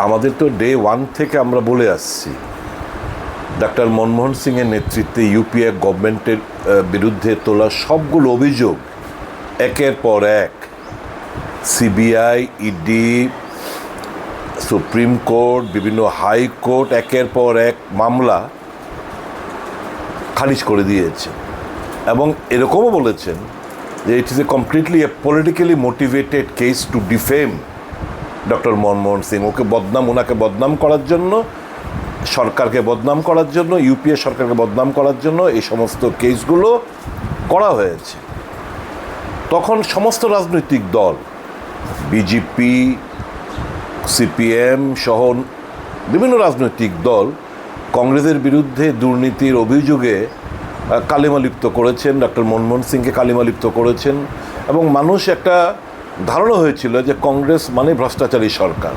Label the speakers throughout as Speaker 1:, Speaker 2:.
Speaker 1: আমাদের তো day one থেকে আমরা বলে আসছি ডক্টর মনমোহন সিংয়ের নেতৃত্বে ইউপিএ গভর্নমেন্টের বিরুদ্ধে তোলা সবগুলো অভিযোগ একের পর এক সিবিআই, ইডি, সুপ্রিম কোর্ট, বিভিন্ন হাইকোর্ট একের পর এক মামলা খারিজ করে দিয়েছে এবং এরকমও বলেছেন যে it is a completely a politically motivated case to defame doctor Manmohan Singh. ওনাকে বদনাম করার জন্য, সরকারকে বদনাম করার জন্য, ইউপিএ সরকারকে বদনাম করার জন্য এই সমস্ত কেসগুলো করা হয়েছে। তখন সমস্ত রাজনৈতিক দল, বিজেপি, সিপিএম সহ বিভিন্ন রাজনৈতিক দল কংগ্রেসের বিরুদ্ধে দুর্নীতির অভিযোগে কালিমালিপ্ত করেছেন, ডক্টর মনমোহন সিংকে কালিমালিপ্ত করেছেন এবং মানুষ একটা ধারণা হয়েছিল যে কংগ্রেস মানে ভ্রষ্টাচারী সরকার।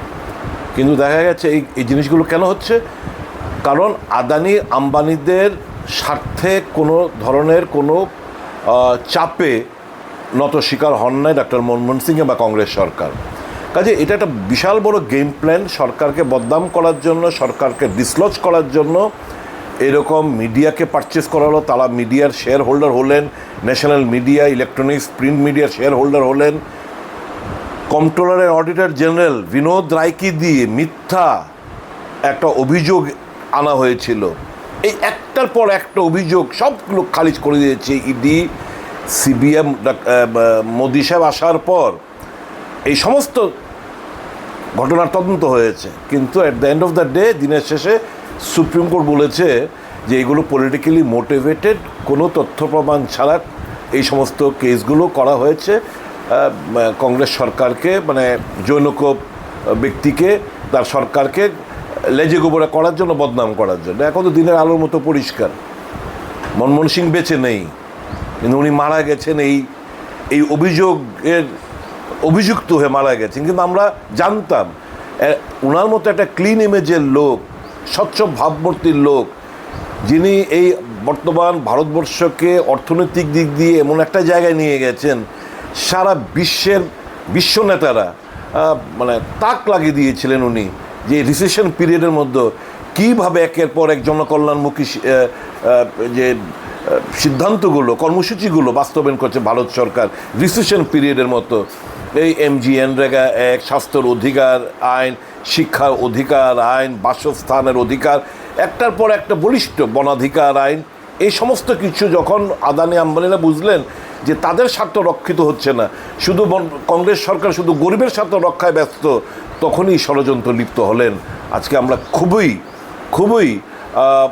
Speaker 1: কিন্তু দেখা গেছে এই জিনিসগুলো কেন হচ্ছে? কারণ আদানি আম্বানিদের স্বার্থে কোনো ধরনের কোনো চাপে নত শিকার হন নাই ডক্টর মনমোহন সিং বা কংগ্রেস সরকার। কাজে এটা একটা বিশাল বড় গেম প্ল্যান সরকারকে বদনাম করার জন্য, সরকারকে ডিসলজ করার জন্য। এরকম মিডিয়াকে পারচেস করা হলো, তারা মিডিয়ার শেয়ার হোল্ডার হলেন, ন্যাশনাল মিডিয়া, ইলেকট্রনিক্স, প্রিন্ট মিডিয়ার শেয়ার হোল্ডার হলেন। Controller and auditor general Binod রায়কে দিয়ে মিথ্যা একটা অভিযোগ আনা হয়েছিল। এই একটার পর একটা অভিযোগ সবগুলো খারিজ করে দিয়েছে ইডি, সিবিএম। মোদি সাহেব আসার পর এই সমস্ত ঘটনার তদন্ত হয়েছে, কিন্তু at the end of the day, দিনের শেষে সুপ্রিম কোর্ট বলেছে যে এগুলো পলিটিক্যালি মোটিভেটেড, কোনো তথ্য প্রমাণ ছাড়া এই সমস্ত কেসগুলো করা হয়েছে কংগ্রেস সরকারকে, মানে জৈনক ব্যক্তিকে, তার সরকারকে লেজে গোবরে করার জন্য, বদনাম করার জন্য। এখন তো দিনের আলোর মতো পরিষ্কার মনমোহন সিং বেঁচে নেই, কিন্তু উনি মারা গেছেন এই অভিযোগের অভিযুক্ত হয়ে মারা গেছেন। কিন্তু আমরা জানতাম ওনার মতো একটা ক্লিন ইমেজের লোক, স্বচ্ছ ভাবমূর্তির লোক, যিনি এই বর্তমান ভারতবর্ষকে অর্থনৈতিক দিক দিয়ে এমন একটা জায়গায় নিয়ে গেছেন, সারা বিশ্ব নেতারা মানে তাক লাগিয়ে দিয়েছিলেন উনি, যে রিসেশন পিরিয়ডের মধ্যে কীভাবে একের পর এক জনকল্যাণমুখী যে সিদ্ধান্তগুলো, কর্মসূচিগুলো বাস্তবায়ন করছে ভারত সরকার রিসেশন পিরিয়ডের মতো। এই এমজিএনরেগা এক, স্বাস্থ্যের অধিকার আইন, শিক্ষার অধিকার আইন, বাসস্থানের অধিকার, একটার পর একটা বলিষ্ঠ বনাধিকার আইন, এই সমস্ত কিছু যখন আদানি আম্বানিরা বুঝলেন যে তাদের স্বার্থ রক্ষিত হচ্ছে না, শুধু কংগ্রেস সরকার শুধু গরিবের স্বার্থ রক্ষায় ব্যস্ত, তখনই ষড়যন্ত্র লিপ্ত হলেন। আজকে আমরা খুবই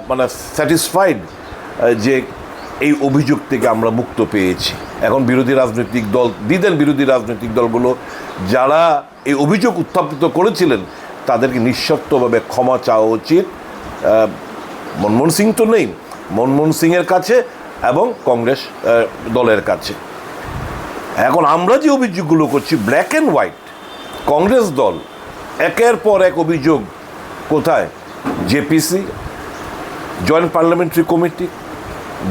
Speaker 1: মানে স্যাটিসফাইড যে এই অভিযোগ থেকে আমরা মুক্ত পেয়েছি। এখন বিরোধী রাজনৈতিক দলগুলো যারা এই অভিযোগ উত্থাপিত করেছিলেন তাদেরকে নিঃশর্তভাবে ক্ষমা চাওয়া উচিত। মনমোহন সিং তো নেই, মনমোহন সিংয়ের কাছে এবং কংগ্রেস দলের কাছে। এখন আমরা যে অভিযোগগুলো করছি ব্ল্যাক অ্যান্ড হোয়াইট, কংগ্রেস দল একের পর এক অভিযোগ কোথায়? জেপিসি, জয়েন্ট পার্লামেন্টারি কমিটি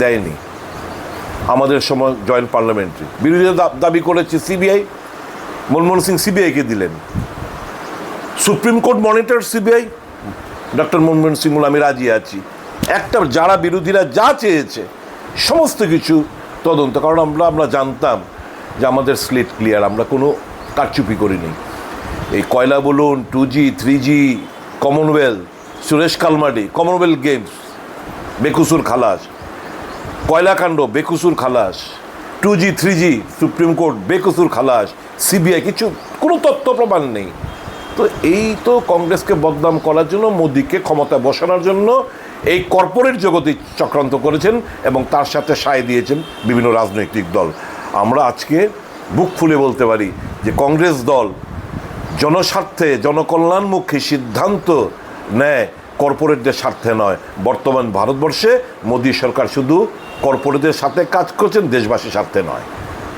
Speaker 1: দেয়নি, আমাদের সময় জয়েন্ট পার্লামেন্টারি, বিরোধীরা দাবি করেছে সিবিআই, মনমোহন সিং সিবিআইকে দিলেন। Supreme court monitor CBI, doctor Manmohan Singh বলে আমি রাজি আছি। একটা যারা বিরোধীরা যা চেয়েছে সমস্ত কিছু তদন্ত, কারণ আমরা জানতাম যে আমাদের স্লেট ক্লিয়ার, আমরা কোনো কারচুপি করিনি। এই কয়লা বলুন, 2G 3G, Commonwealth, Suresh Kalmadi, Commonwealth Games বেকসুর খালাস, কয়লাকাণ্ড বেকসুর খালাস, 2G 3G সুপ্রিম কোর্ট বেকসুর খালাস, সিবিআই কোনো তথ্য প্রমাণ নেই। তো এই তো কংগ্রেসকে বদনাম করার জন্য, মোদিকে ক্ষমতা বসানোর জন্য এই কর্পোরেট জগতে চক্রান্ত করেছেন এবং তার সাথে সায় দিয়েছেন বিভিন্ন রাজনৈতিক দল। আমরা আজকে বুক খুলে বলতে পারি যে কংগ্রেস দল জনস্বার্থে, জনকল্যাণমুখী সিদ্ধান্ত নেয়, কর্পোরেটদের স্বার্থে নয়। বর্তমান ভারতবর্ষে মোদী সরকার শুধু কর্পোরেটদের সাথে কাজ করছেন, দেশবাসীর স্বার্থে নয়।